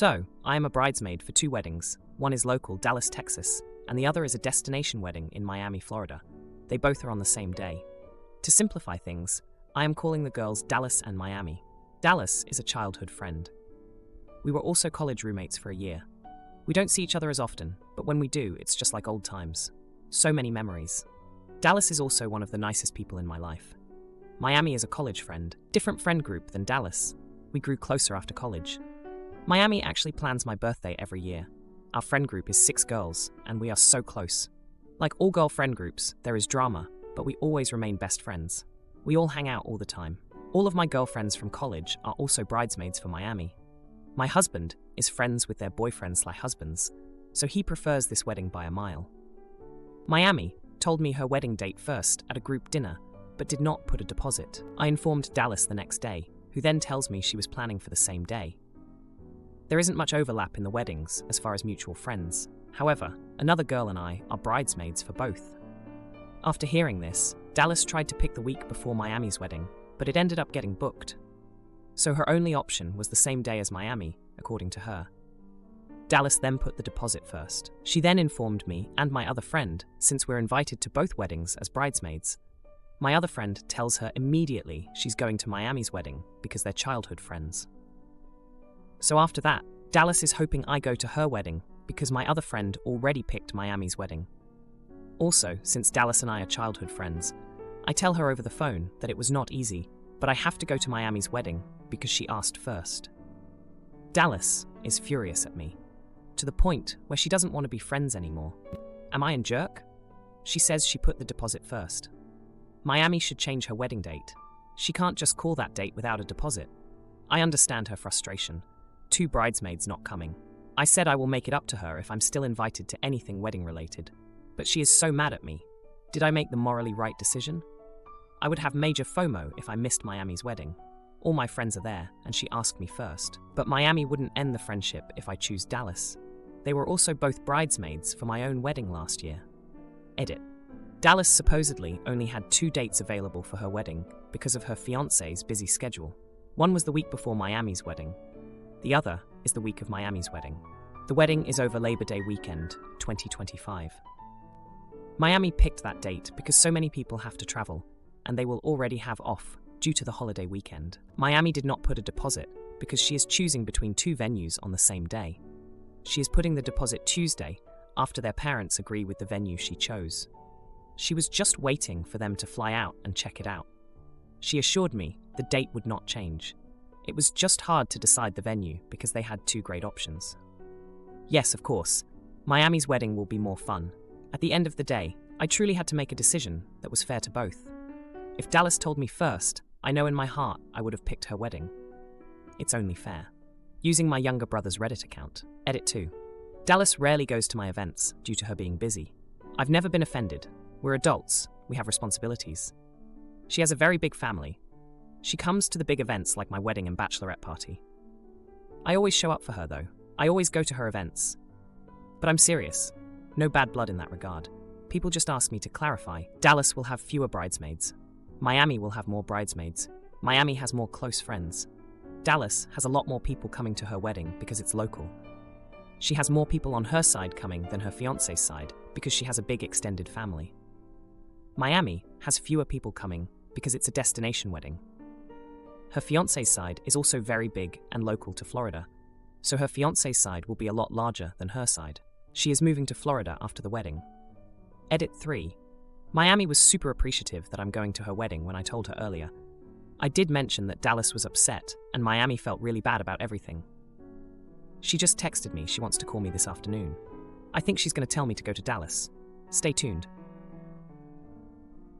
So, I am a bridesmaid for two weddings. One is local, Dallas, Texas, and the other is a destination wedding in Miami, Florida. They both are on the same day. To simplify things, I am calling the girls Dallas and Miami. Dallas is a childhood friend. We were also college roommates for a year. We don't see each other as often, but when we do, it's just like old times. So many memories. Dallas is also one of the nicest people in my life. Miami is a college friend, different friend group than Dallas. We grew closer after college. Miami actually plans my birthday every year. Our friend group is 6 girls, and we are so close. Like all girl friend groups, there is drama, but we always remain best friends. We all hang out all the time. All of my girlfriends from college are also bridesmaids for Miami. My husband is friends with their boyfriends/husbands, so he prefers this wedding by a mile. Miami told me her wedding date first at a group dinner, but did not put a deposit. I informed Dallas the next day, who then tells me she was planning for the same day. There isn't much overlap in the weddings as far as mutual friends. However, another girl and I are bridesmaids for both. After hearing this, Dallas tried to pick the week before Miami's wedding, but it ended up getting booked. So her only option was the same day as Miami, according to her. Dallas then put the deposit first. She then informed me and my other friend, since we're invited to both weddings as bridesmaids. My other friend tells her immediately she's going to Miami's wedding because they're childhood friends. So after that, Dallas is hoping I go to her wedding because my other friend already picked Miami's wedding. Also, since Dallas and I are childhood friends, I tell her over the phone that it was not easy, but I have to go to Miami's wedding because she asked first. Dallas is furious at me, to the point where she doesn't want to be friends anymore. Am I a jerk? She says she put the deposit first. Miami should change her wedding date. She can't just call that date without a deposit. I understand her frustration. 2 bridesmaids not coming. I said I will make it up to her if I'm still invited to anything wedding related. But she is so mad at me. Did I make the morally right decision? I would have major FOMO if I missed Miami's wedding. All my friends are there, and she asked me first. But Miami wouldn't end the friendship if I choose Dallas. They were also both bridesmaids for my own wedding last year. Edit. Dallas supposedly only had 2 dates available for her wedding because of her fiancé's busy schedule. One was the week before Miami's wedding. The other is the week of Miami's wedding. The wedding is over Labor Day weekend, 2025. Miami picked that date because so many people have to travel, and they will already have off due to the holiday weekend. Miami did not put a deposit because she is choosing between 2 venues on the same day. She is putting the deposit Tuesday after their parents agree with the venue she chose. She was just waiting for them to fly out and check it out. She assured me the date would not change. It was just hard to decide the venue because they had 2 great options. Yes, of course, Miami's wedding will be more fun. At the end of the day, I truly had to make a decision that was fair to both. If Dallas told me first, I know in my heart I would have picked her wedding. It's only fair. Using my younger brother's Reddit account. Edit 2. Dallas rarely goes to my events due to her being busy. I've never been offended. We're adults. We have responsibilities. She has a very big family. She comes to the big events like my wedding and bachelorette party. I always show up for her though. I always go to her events. But I'm serious. No bad blood in that regard. People just ask me to clarify. Dallas will have fewer bridesmaids. Miami will have more bridesmaids. Miami has more close friends. Dallas has a lot more people coming to her wedding because it's local. She has more people on her side coming than her fiancé's side because she has a big extended family. Miami has fewer people coming because it's a destination wedding. Her fiancé's side is also very big and local to Florida, so her fiancé's side will be a lot larger than her side. She is moving to Florida after the wedding. Edit 3. Miami was super appreciative that I'm going to her wedding when I told her earlier. I did mention that Dallas was upset and Miami felt really bad about everything. She just texted me she wants to call me this afternoon. I think she's going to tell me to go to Dallas. Stay tuned.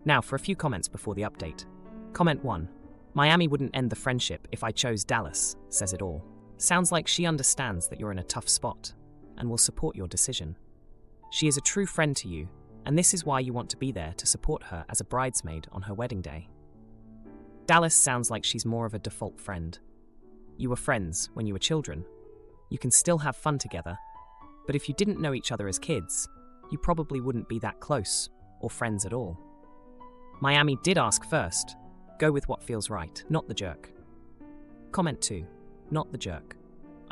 Now for a few comments before the update. Comment 1. Miami wouldn't end the friendship if I chose Dallas, says it all. Sounds like she understands that you're in a tough spot and will support your decision. She is a true friend to you, and this is why you want to be there to support her as a bridesmaid on her wedding day. Dallas sounds like she's more of a default friend. You were friends when you were children. You can still have fun together, but if you didn't know each other as kids, you probably wouldn't be that close or friends at all. Miami did ask first. Go with what feels right, not the jerk. Comment 2. Not the jerk.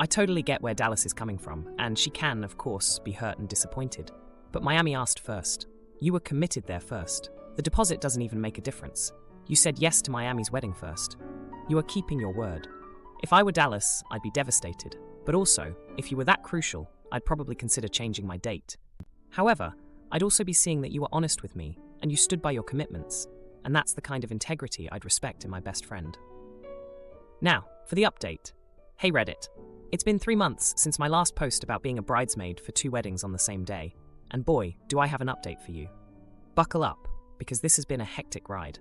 I totally get where Dallas is coming from, and she can, of course, be hurt and disappointed. But Miami asked first. You were committed there first. The deposit doesn't even make a difference. You said yes to Miami's wedding first. You are keeping your word. If I were Dallas, I'd be devastated. But also, if you were that crucial, I'd probably consider changing my date. However, I'd also be seeing that you were honest with me, and you stood by your commitments, and that's the kind of integrity I'd respect in my best friend. Now, for the update. Hey Reddit. It's been 3 months since my last post about being a bridesmaid for 2 weddings on the same day, and boy, do I have an update for you. Buckle up, because this has been a hectic ride.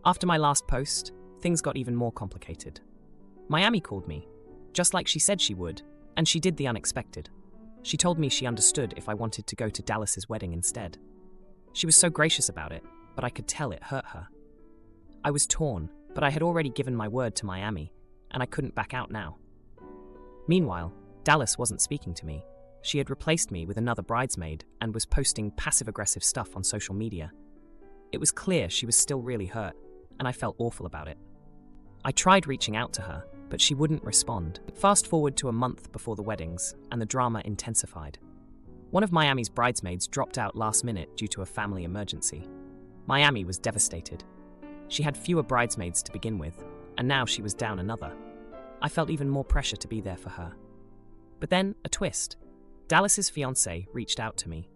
After my last post, things got even more complicated. Miami called me, just like she said she would, and she did the unexpected. She told me she understood if I wanted to go to Dallas's wedding instead. She was so gracious about it, but I could tell it hurt her. I was torn, but I had already given my word to Miami, and I couldn't back out now. Meanwhile, Dallas wasn't speaking to me. She had replaced me with another bridesmaid and was posting passive-aggressive stuff on social media. It was clear she was still really hurt, and I felt awful about it. I tried reaching out to her, but she wouldn't respond. Fast forward to a month before the weddings, and the drama intensified. One of Miami's bridesmaids dropped out last minute due to a family emergency. Miami was devastated. She had fewer bridesmaids to begin with, and now she was down another. I felt even more pressure to be there for her. But then, a twist. Dallas's fiancé reached out to me.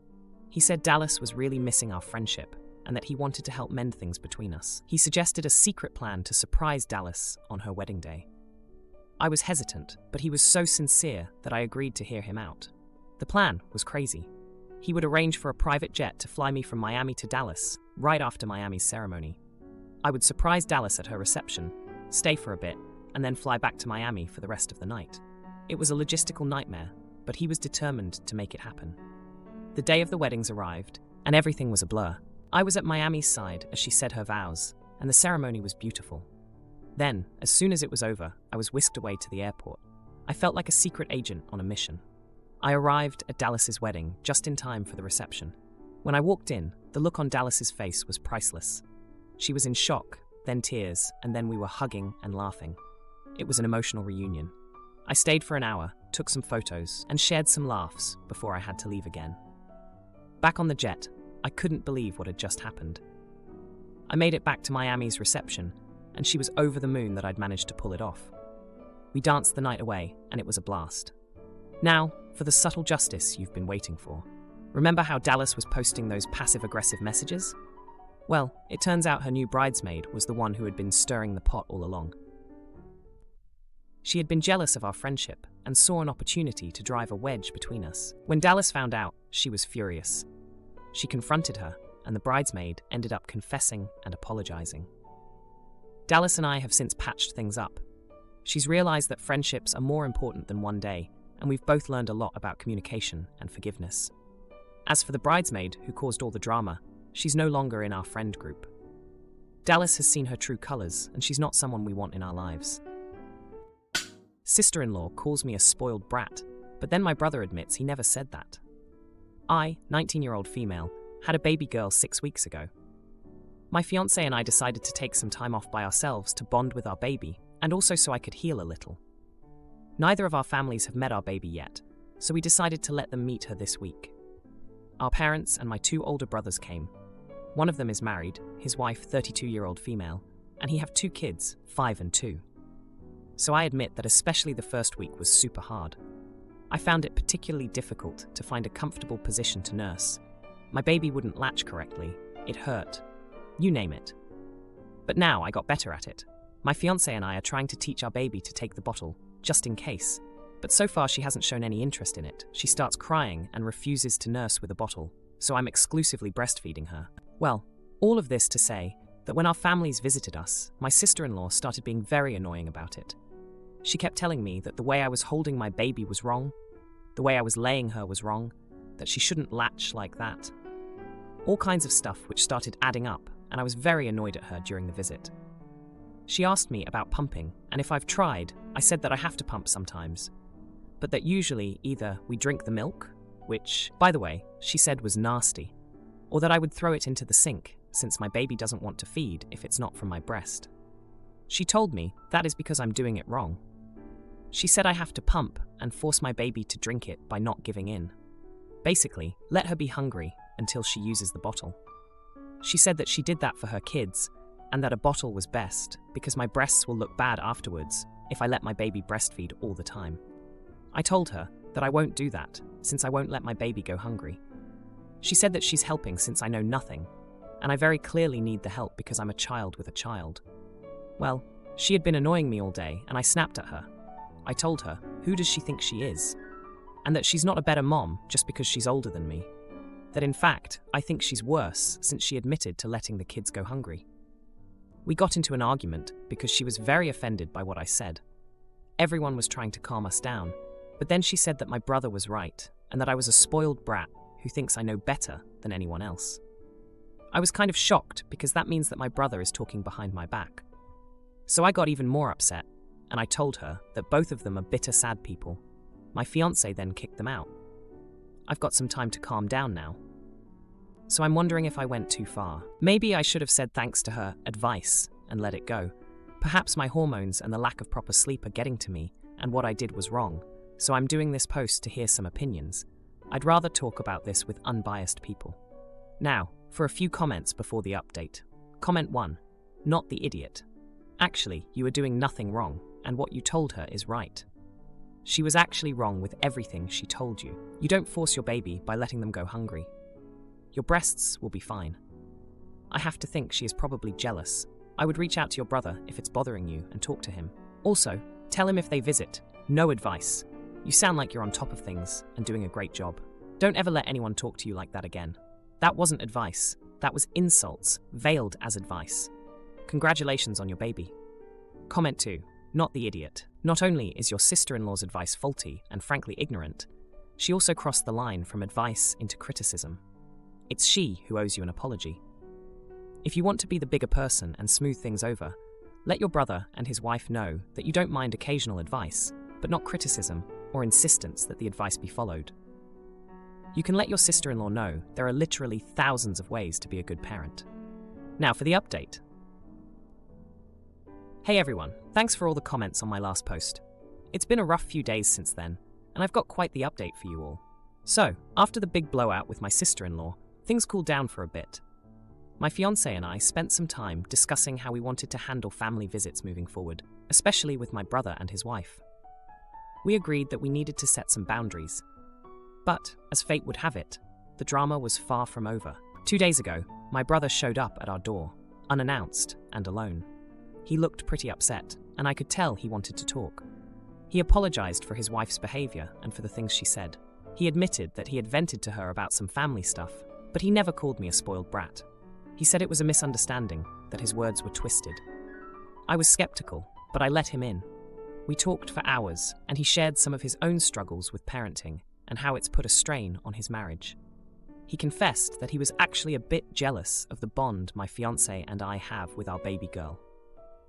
He said Dallas was really missing our friendship, and that he wanted to help mend things between us. He suggested a secret plan to surprise Dallas on her wedding day. I was hesitant, but he was so sincere that I agreed to hear him out. The plan was crazy. He would arrange for a private jet to fly me from Miami to Dallas, right after Miami's ceremony. I would surprise Dallas at her reception, stay for a bit, and then fly back to Miami for the rest of the night. It was a logistical nightmare, but he was determined to make it happen. The day of the weddings arrived, and everything was a blur. I was at Miami's side as she said her vows, and the ceremony was beautiful. Then, as soon as it was over, I was whisked away to the airport. I felt like a secret agent on a mission. I arrived at Dallas's wedding just in time for the reception. When I walked in, the look on Dallas's face was priceless. She was in shock, then tears, and then we were hugging and laughing. It was an emotional reunion. I stayed for an hour, took some photos, and shared some laughs before I had to leave again. Back on the jet, I couldn't believe what had just happened. I made it back to Miami's reception, and she was over the moon that I'd managed to pull it off. We danced the night away, and it was a blast. Now, for the subtle justice you've been waiting for. Remember how Dallas was posting those passive-aggressive messages? Well, it turns out her new bridesmaid was the one who had been stirring the pot all along. She had been jealous of our friendship and saw an opportunity to drive a wedge between us. When Dallas found out, she was furious. She confronted her, and the bridesmaid ended up confessing and apologizing. Dallas and I have since patched things up. She's realized that friendships are more important than one day, and we've both learned a lot about communication and forgiveness. As for the bridesmaid who caused all the drama, she's no longer in our friend group. Dallas has seen her true colors, and she's not someone we want in our lives. Sister-in-law calls me a spoiled brat, but then my brother admits he never said that. I, 19-year-old female, had a baby girl 6 weeks ago. My fiancé and I decided to take some time off by ourselves to bond with our baby, and also so I could heal a little. Neither of our families have met our baby yet, so we decided to let them meet her this week. Our parents and my 2 older brothers came. One of them is married, his wife 32-year-old female, and he have 2 kids, 5 and 2. So I admit that especially the first week was super hard. I found it particularly difficult to find a comfortable position to nurse. My baby wouldn't latch correctly, it hurt, you name it. But now I got better at it. My fiancé and I are trying to teach our baby to take the bottle, just in case. But so far she hasn't shown any interest in it. She starts crying and refuses to nurse with a bottle, so I'm exclusively breastfeeding her. Well, all of this to say that when our families visited us, my sister-in-law started being very annoying about it. She kept telling me that the way I was holding my baby was wrong, the way I was laying her was wrong, that she shouldn't latch like that. All kinds of stuff which started adding up, and I was very annoyed at her during the visit. She asked me about pumping, and if I've tried, I said that I have to pump sometimes, but that usually either we drink the milk, which, by the way, she said was nasty, or that I would throw it into the sink, since my baby doesn't want to feed if it's not from my breast. She told me that is because I'm doing it wrong. She said I have to pump and force my baby to drink it by not giving in. Basically, let her be hungry until she uses the bottle. She said that she did that for her kids and that a bottle was best because my breasts will look bad afterwards if I let my baby breastfeed all the time. I told her that I won't do that since I won't let my baby go hungry. She said that she's helping since I know nothing, and I very clearly need the help because I'm a child with a child. Well, she had been annoying me all day and I snapped at her. I told her, who does she think she is? And that she's not a better mom just because she's older than me. That in fact, I think she's worse since she admitted to letting the kids go hungry. We got into an argument because she was very offended by what I said. Everyone was trying to calm us down, but then she said that my brother was right and that I was a spoiled brat who thinks I know better than anyone else. I was kind of shocked because that means that my brother is talking behind my back. So I got even more upset, and I told her that both of them are bitter, sad people. My fiancé then kicked them out. I've got some time to calm down now. So I'm wondering if I went too far. Maybe I should have said thanks to her advice and let it go. Perhaps my hormones and the lack of proper sleep are getting to me, and what I did was wrong. So I'm doing this post to hear some opinions. I'd rather talk about this with unbiased people. Now, for a few comments before the update. Comment 1. Not the idiot. Actually, you are doing nothing wrong, and what you told her is right. She was actually wrong with everything she told you. You don't force your baby by letting them go hungry. Your breasts will be fine. I have to think she is probably jealous. I would reach out to your brother if it's bothering you and talk to him. Also, tell him if they visit. No advice. You sound like you're on top of things and doing a great job. Don't ever let anyone talk to you like that again. That wasn't advice. That was insults, veiled as advice. Congratulations on your baby. Comment 2. Not the idiot. Not only is your sister-in-law's advice faulty and frankly ignorant, she also crossed the line from advice into criticism. It's she who owes you an apology. If you want to be the bigger person and smooth things over, let your brother and his wife know that you don't mind occasional advice, but not criticism or insistence that the advice be followed. You can let your sister-in-law know there are literally thousands of ways to be a good parent. Now for the update. Hey everyone, thanks for all the comments on my last post. It's been a rough few days since then, and I've got quite the update for you all. So, after the big blowout with my sister-in-law, things cooled down for a bit. My fiancé and I spent some time discussing how we wanted to handle family visits moving forward, especially with my brother and his wife. We agreed that we needed to set some boundaries. But, as fate would have it, the drama was far from over. 2 days ago, my brother showed up at our door, unannounced and alone. He looked pretty upset, and I could tell he wanted to talk. He apologized for his wife's behavior and for the things she said. He admitted that he had vented to her about some family stuff, but he never called me a spoiled brat. He said it was a misunderstanding, that his words were twisted. I was skeptical, but I let him in. We talked for hours, and he shared some of his own struggles with parenting and how it's put a strain on his marriage. He confessed that he was actually a bit jealous of the bond my fiancé and I have with our baby girl.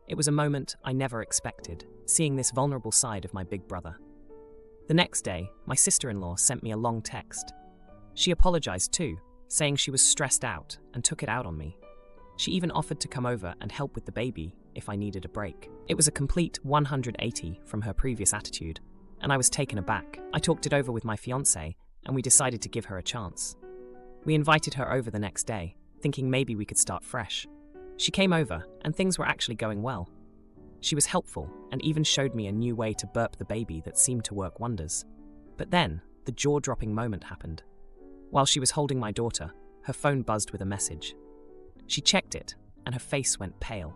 It was a moment I never expected, seeing this vulnerable side of my big brother. The next day, my sister-in-law sent me a long text. She apologized too, saying she was stressed out and took it out on me. She even offered to come over and help with the baby if I needed a break. It was a complete 180 from her previous attitude, and I was taken aback. I talked it over with my fiancé, and we decided to give her a chance. We invited her over the next day, thinking maybe we could start fresh. She came over, and things were actually going well. She was helpful and even showed me a new way to burp the baby that seemed to work wonders. But then, the jaw-dropping moment happened. While she was holding my daughter, her phone buzzed with a message. She checked it, and her face went pale.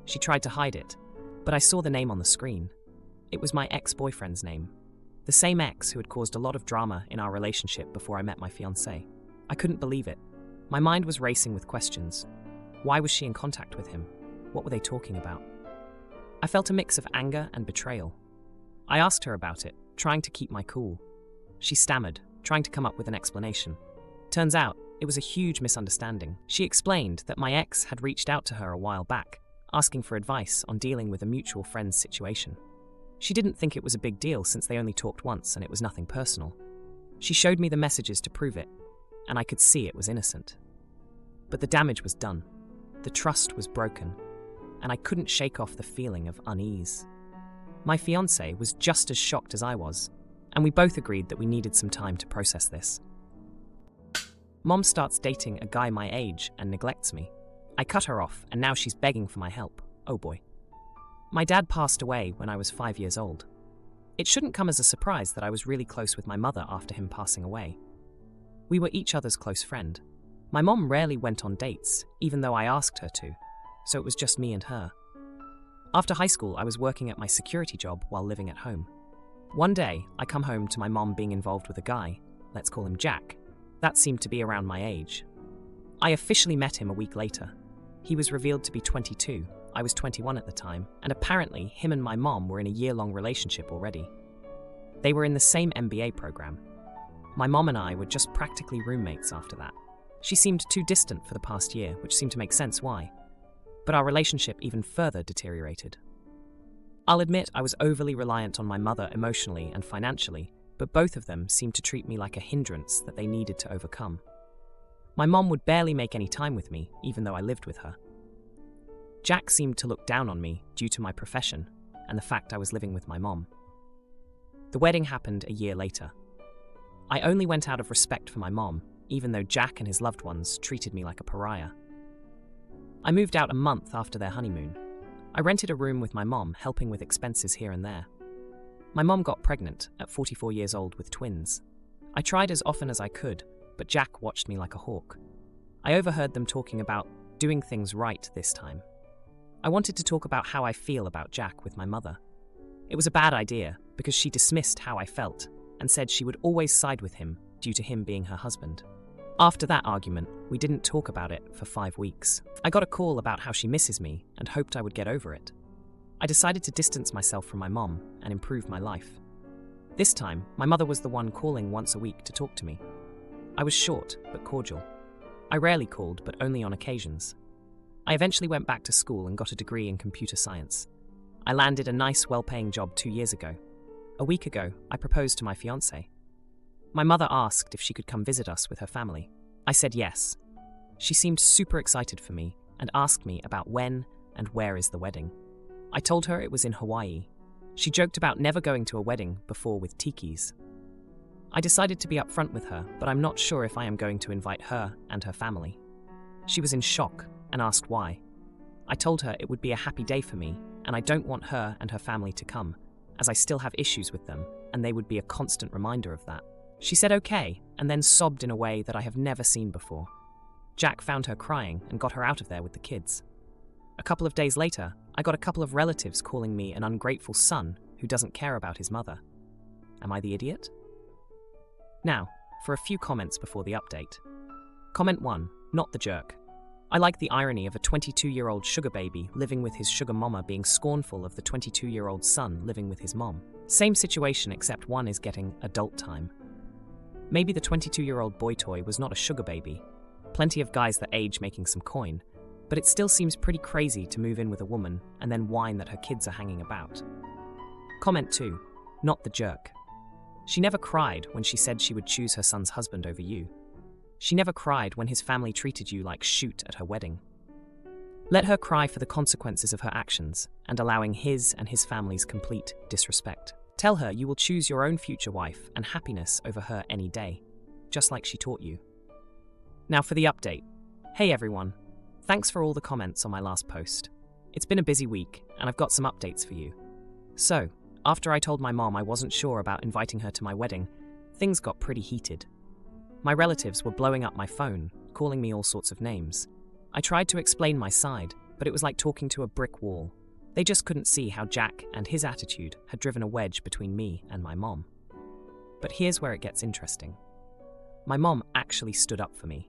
She tried to hide it, but I saw the name on the screen. It was my ex-boyfriend's name. The same ex who had caused a lot of drama in our relationship before I met my fiancé. I couldn't believe it. My mind was racing with questions. Why was she in contact with him? What were they talking about? I felt a mix of anger and betrayal. I asked her about it, trying to keep my cool. She stammered, trying to come up with an explanation. Turns out, it was a huge misunderstanding. She explained that my ex had reached out to her a while back, asking for advice on dealing with a mutual friend's situation. She didn't think it was a big deal since they only talked once and it was nothing personal. She showed me the messages to prove it, and I could see it was innocent. But the damage was done. The trust was broken, and I couldn't shake off the feeling of unease. My fiancé was just as shocked as I was, and we both agreed that we needed some time to process this. Mom starts dating a guy my age and neglects me. I cut her off, and now she's begging for my help. Oh boy. My dad passed away when I was 5 years old. It shouldn't come as a surprise that I was really close with my mother after him passing away. We were each other's close friend. My mom rarely went on dates, even though I asked her to, so it was just me and her. After high school, I was working at my security job while living at home. One day, I come home to my mom being involved with a guy, let's call him Jack. That seemed to be around my age. I officially met him a week later. He was revealed to be 22, I was 21 at the time, and apparently him and my mom were in a year-long relationship already. They were in the same MBA program. My mom and I were just practically roommates after that. She seemed too distant for the past year, which seemed to make sense why. But our relationship even further deteriorated. I'll admit I was overly reliant on my mother emotionally and financially, but both of them seemed to treat me like a hindrance that they needed to overcome. My mom would barely make any time with me, even though I lived with her. Jack seemed to look down on me due to my profession and the fact I was living with my mom. The wedding happened a year later. I only went out of respect for my mom, even though Jack and his loved ones treated me like a pariah. I moved out a month after their honeymoon. I rented a room with my mom, helping with expenses here and there. My mom got pregnant at 44 years old with twins. I tried as often as I could, but Jack watched me like a hawk. I overheard them talking about doing things right this time. I wanted to talk about how I feel about Jack with my mother. It was a bad idea because she dismissed how I felt and said she would always side with him due to him being her husband. After that argument, we didn't talk about it for 5 weeks. I got a call about how she misses me and hoped I would get over it. I decided to distance myself from my mom and improve my life. This time, my mother was the one calling once a week to talk to me. I was short but cordial. I rarely called, but only on occasions. I eventually went back to school and got a degree in computer science. I landed a nice, well-paying job 2 years ago. A week ago, I proposed to my fiancé. My mother asked if she could come visit us with her family. I said yes. She seemed super excited for me and asked me about when and where is the wedding. I told her it was in Hawaii. She joked about never going to a wedding before with tikis. I decided to be upfront with her, but I'm not sure if I am going to invite her and her family. She was in shock and asked why. I told her it would be a happy day for me, and I don't want her and her family to come, as I still have issues with them, and they would be a constant reminder of that. She said okay, and then sobbed in a way that I have never seen before. Jack found her crying and got her out of there with the kids. A couple of days later, I got a couple of relatives calling me an ungrateful son who doesn't care about his mother. Am I the idiot? Now, for a few comments before the update. Comment 1, not the jerk. I like the irony of a 22-year-old sugar baby living with his sugar mama being scornful of the 22-year-old son living with his mom. Same situation except one is getting adult time. Maybe the 22-year-old boy toy was not a sugar baby. Plenty of guys that age making some coin. But it still seems pretty crazy to move in with a woman and then whine that her kids are hanging about. Comment 2, not the jerk. She never cried when she said she would choose her son's husband over you. She never cried when his family treated you like shoot at her wedding. Let her cry for the consequences of her actions and allowing his and his family's complete disrespect. Tell her you will choose your own future wife and happiness over her any day, just like she taught you. Now for the update. Hey everyone, thanks for all the comments on my last post. It's been a busy week and I've got some updates for you. So, after I told my mom I wasn't sure about inviting her to my wedding, things got pretty heated. My relatives were blowing up my phone, calling me all sorts of names. I tried to explain my side, but it was like talking to a brick wall. They just couldn't see how Jack and his attitude had driven a wedge between me and my mom. But here's where it gets interesting. My mom actually stood up for me.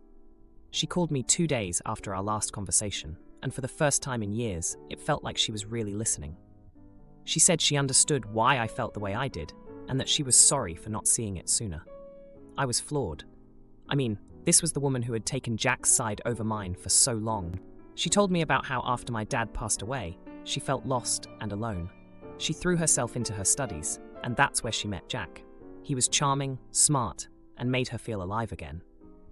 She called me 2 days after our last conversation, and for the first time in years, it felt like she was really listening. She said she understood why I felt the way I did, and that she was sorry for not seeing it sooner. I was flawed. I mean, this was the woman who had taken Jack's side over mine for so long. She told me about how after my dad passed away, she felt lost and alone. She threw herself into her studies, and that's where she met Jack. He was charming, smart, and made her feel alive again.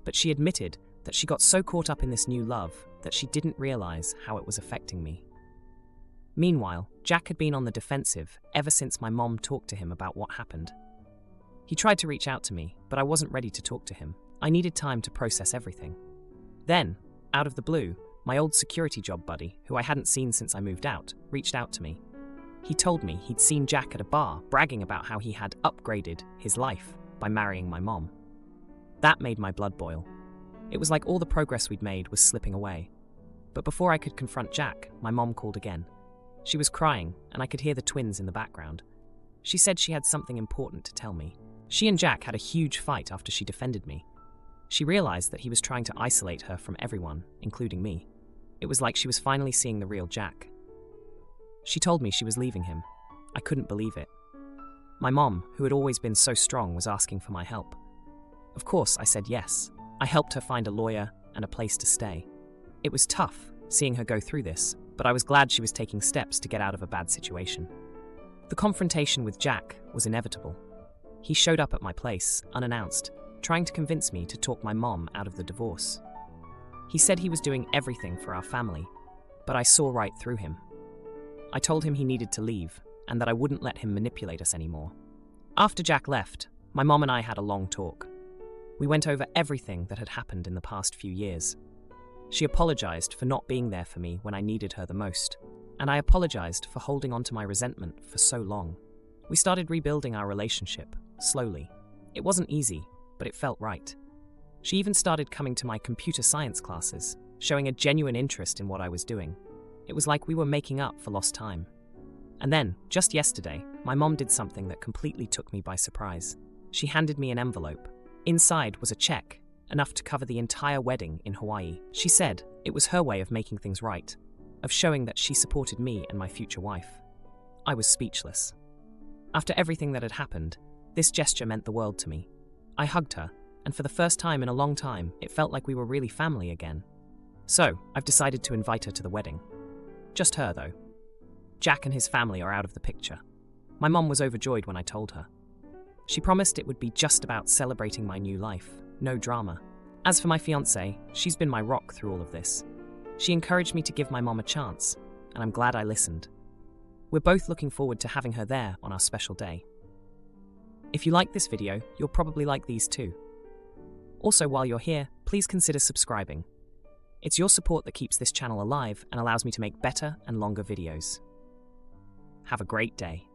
But she admitted that she got so caught up in this new love that she didn't realize how it was affecting me. Meanwhile, Jack had been on the defensive ever since my mom talked to him about what happened. He tried to reach out to me, but I wasn't ready to talk to him. I needed time to process everything. Then, out of the blue, my old security job buddy, who I hadn't seen since I moved out, reached out to me. He told me he'd seen Jack at a bar bragging about how he had upgraded his life by marrying my mom. That made my blood boil. It was like all the progress we'd made was slipping away. But before I could confront Jack, my mom called again. She was crying, and I could hear the twins in the background. She said she had something important to tell me. She and Jack had a huge fight after she defended me. She realized that he was trying to isolate her from everyone, including me. It was like she was finally seeing the real Jack. She told me she was leaving him. I couldn't believe it. My mom, who had always been so strong, was asking for my help. Of course, I said yes. I helped her find a lawyer and a place to stay. It was tough, seeing her go through this, but I was glad she was taking steps to get out of a bad situation. The confrontation with Jack was inevitable. He showed up at my place, unannounced, trying to convince me to talk my mom out of the divorce. He said he was doing everything for our family, but I saw right through him. I told him he needed to leave, and that I wouldn't let him manipulate us anymore. After Jack left, my mom and I had a long talk. We went over everything that had happened in the past few years. She apologized for not being there for me when I needed her the most, and I apologized for holding on to my resentment for so long. We started rebuilding our relationship, slowly. It wasn't easy, but it felt right. She even started coming to my computer science classes, showing a genuine interest in what I was doing. It was like we were making up for lost time. And then, just yesterday, my mom did something that completely took me by surprise. She handed me an envelope. Inside was a check, enough to cover the entire wedding in Hawaii. She said it was her way of making things right, of showing that she supported me and my future wife. I was speechless. After everything that had happened, this gesture meant the world to me. I hugged her, and for the first time in a long time, it felt like we were really family again. So, I've decided to invite her to the wedding. Just her, though. Jack and his family are out of the picture. My mom was overjoyed when I told her. She promised it would be just about celebrating my new life, no drama. As for my fiancé, she's been my rock through all of this. She encouraged me to give my mom a chance, and I'm glad I listened. We're both looking forward to having her there on our special day. If you like this video, you'll probably like these too. Also, while you're here, please consider subscribing. It's your support that keeps this channel alive and allows me to make better and longer videos. Have a great day.